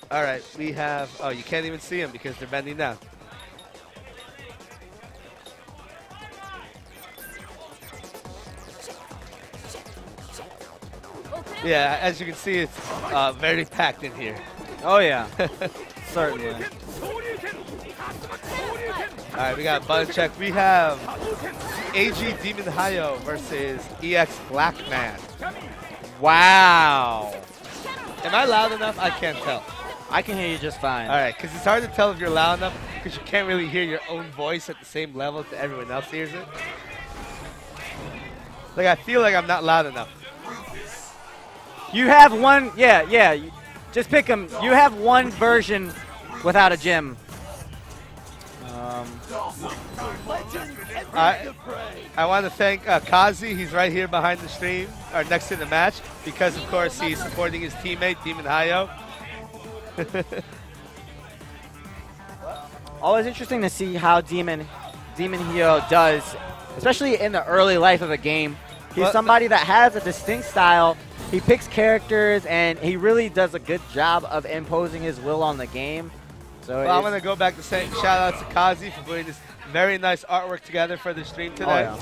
All right, we have. Oh, you can't even see them because they're bending down. Yeah, as you can see, it's very packed in here. Oh yeah, certainly. All right, we got button check. We have AG DemonHyo versus EX BlackMan. Wow. Am I loud enough? I can't tell. I can hear you just fine. All right, because it's hard to tell if you're loud enough because you can't really hear your own voice at the same level that everyone else hears it. Like, I feel like I'm not loud enough. You have one, yeah. Just pick them. You have one version without a gym. I want to thank Kazi. He's right here behind the stream, or next to the match, because of course he's supporting his teammate DemonHyo. Always interesting to see how DemonHyo does, especially in the early life of a game. He's somebody that has a distinct style. He picks characters, and he really does a good job of imposing his will on the game. So well, I'm going to go back to saying shout out to Kazi for putting this very nice artwork together for the stream today. Oh, yeah.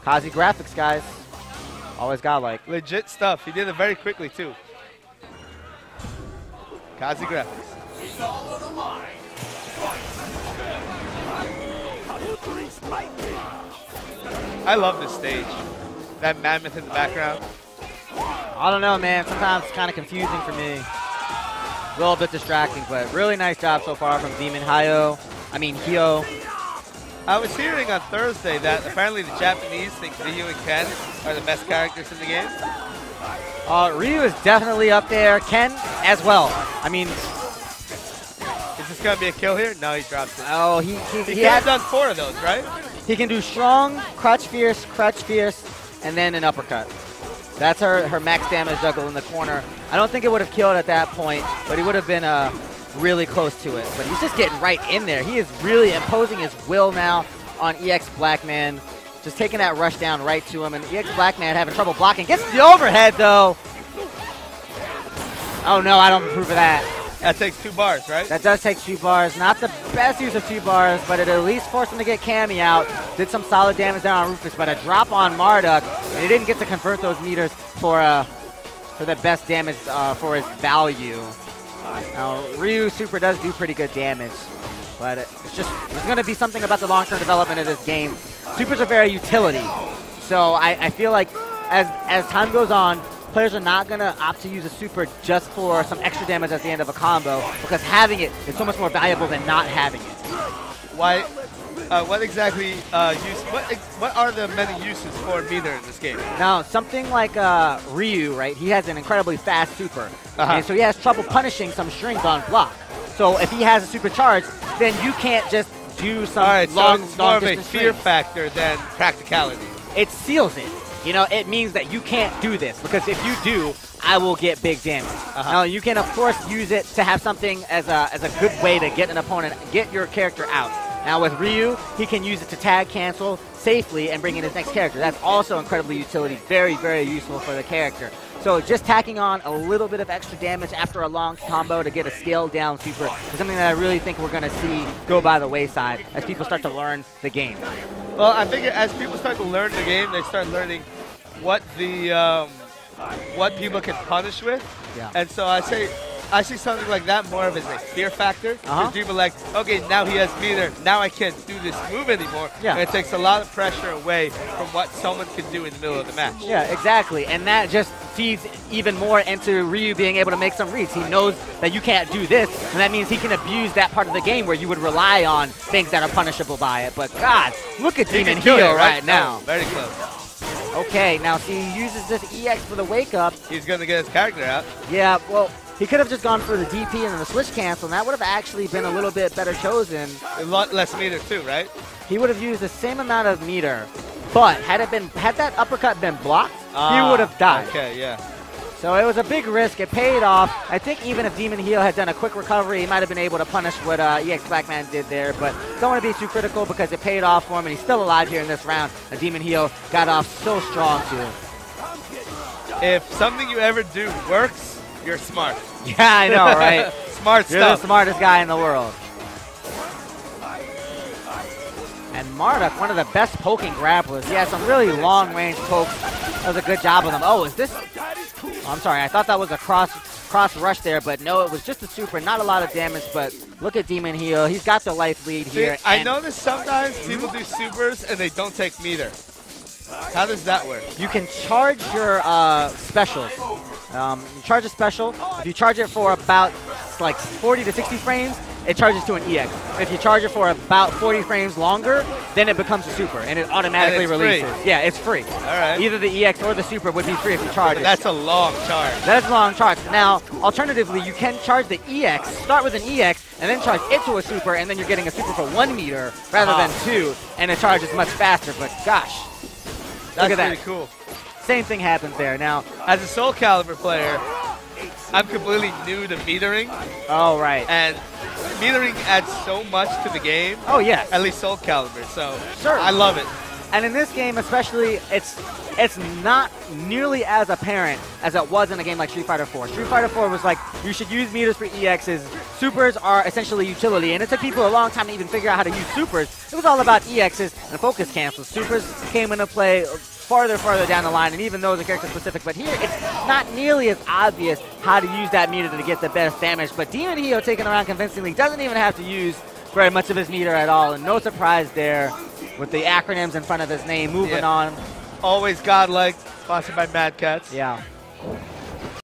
Kazi graphics, guys. Always got like legit stuff. He did it very quickly too. Kazi graphics. I love this stage. That mammoth in the background. I don't know, man. Sometimes it's kind of confusing for me. A little bit distracting, but really nice job so far from DemonHyo. I mean, Hyo. I was hearing on Thursday that apparently the Japanese think Ryu and Ken are the best characters in the game. Ryu is definitely up there. Ken as well. I mean, is this going to be a kill here? No, he drops it. Oh, he has done 4 of those, right? He can do strong, crutch fierce, and then an uppercut. That's her max damage juggle in the corner. I don't think it would have killed at that point, but he would have been really close to it. But he's just getting right in there. He is really imposing his will now on EX BlackMan. Just taking that rush down right to him. And EX BlackMan having trouble blocking. Gets the overhead, though. Oh, no, I don't approve of that. That takes 2 bars, right? That does take 2 bars. Not the best use of 2 bars, but it at least forced him to get Cammy out. Did some solid damage down on Rufus, but a drop on Marduk. And he didn't get to convert those meters for the best damage for his value. Now, Ryu Super does do pretty good damage, but it's going to be something about the long-term development of this game. Supers are very utility, so I feel like as time goes on, players are not going to opt to use a super just for some extra damage at the end of a combo, because having it is so much more valuable than not having it. Why? What exactly what are the many uses for meter in this game? Now, something like Ryu, right? He has an incredibly fast super, and so he has trouble punishing some strings on block. So if he has a super charge, then you can't just do some long, so it's more of a distance fear strings. factor than practicality. It seals it. You know, it means that you can't do this, because if you do, I will get big damage. Now, you can, of course, use it to have something as a good way to get an opponent, get your character out. Now, with Ryu, he can use it to tag cancel safely and bring in his next character. That's also incredibly utility, very, very useful for the character. So just tacking on a little bit of extra damage after a long combo to get a scaled down super is something that I really think we're going to see go by the wayside as people start to learn the game. Well, I think as people start to learn the game, they start learning what people can punish with. Yeah. And so I see something like that more of as a fear factor. Because people are like, okay, now he has meter, now I can't do this move anymore. Yeah. And it takes a lot of pressure away from what someone can do in the middle of the match. Yeah, exactly. And that just feeds even more into Ryu being able to make some reads. He knows that you can't do this, and that means he can abuse that part of the game where you would rely on things that are punishable by it. But God, look at DemonHyo right now. Oh, very close. Okay, now see, he uses this EX for the wake up. He's going to get his character out. Yeah, well, he could have just gone for the DP and then the switch cancel, and that would have actually been a little bit better chosen. A lot less meter too, right? He would have used the same amount of meter, but had that uppercut been blocked, he would have died. Okay, yeah. So it was a big risk. It paid off. I think even if DemonHyo had done a quick recovery, he might have been able to punish what EX BlackMan did there. But don't want to be too critical because it paid off for him, and he's still alive here in this round. And DemonHyo got off so strong, too. If something you ever do works, you're smart. Yeah, I know, right? Smart You're stuff. the smartest guy in the world. And Marduk, one of the best poking grapplers. He has some really long-range pokes. Does a good job of them. Oh, is this? Oh, I'm sorry. I thought that was a cross rush there, but no, it was just a super. Not a lot of damage, but look at DemonHyo. He's got the life lead here. I notice sometimes people do supers and they don't take meter. How does that work? You can charge your specials. You charge a special. If you charge it for about like 40 to 60 frames, it charges to an EX. If you charge it for about 40 frames longer, then it becomes a super, and it automatically releases. Free. Yeah, it's free. All right. Either the EX or the super would be free if you charge it. That's a long charge. That's a long charge. Now, alternatively, you can charge the EX, start with an EX, and then charge it to a super, and then you're getting a super for 1 meter rather than 2, and it charges much faster. But gosh, That's look at that. pretty cool. Same thing happens there. Now, As a Soul Calibur player, I'm completely new to metering, oh, right. and metering adds so much to the game. Oh, yes. At least Soul Calibur, so Sure. I love it. And in this game especially, it's not nearly as apparent as it was in a game like Street Fighter 4. Street Fighter 4 was like, you should use meters for EXs. Supers are essentially utility, and it took people a long time to even figure out how to use supers. It was all about EXs and focus cancels. Supers came into play farther down the line, and even those are character specific. But here, it's not nearly as obvious how to use that meter to get the best damage. But DemonHyo, taken around convincingly, doesn't even have to use very much of his meter at all, and no surprise there with the acronyms in front of his name. Moving on. Always godlike, sponsored by Mad Cats. Yeah.